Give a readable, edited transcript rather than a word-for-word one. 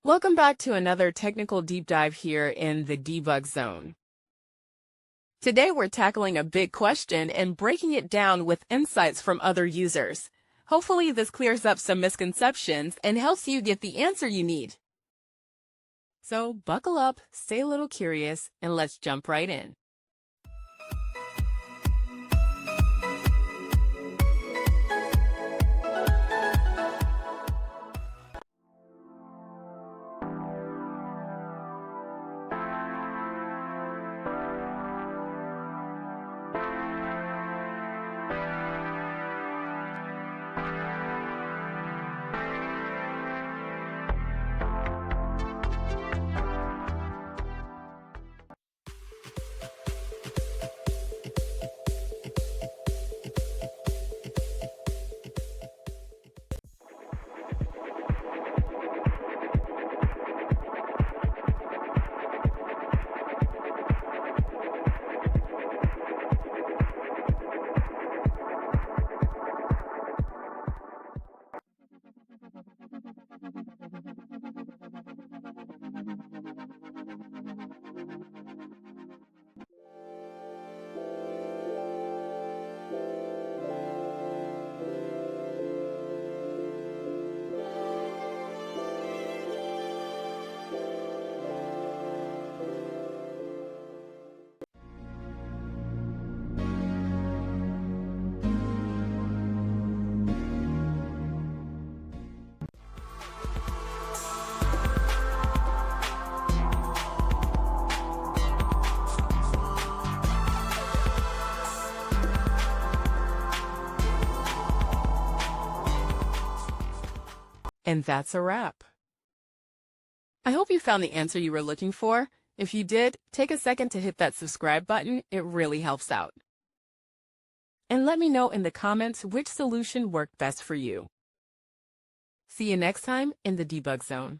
Welcome back to another technical deep dive here in the debug zone. Today we're tackling a big question and breaking it down with insights from other users. Hopefully this clears up some misconceptions and helps you get the answer you need. So buckle up, stay a little curious, and let's jump right in. And that's a wrap. I hope you found the answer you were looking for. If you did, take a second to hit that subscribe button. It really helps out. And let me know in the comments which solution worked best for you. See you next time in the debug zone.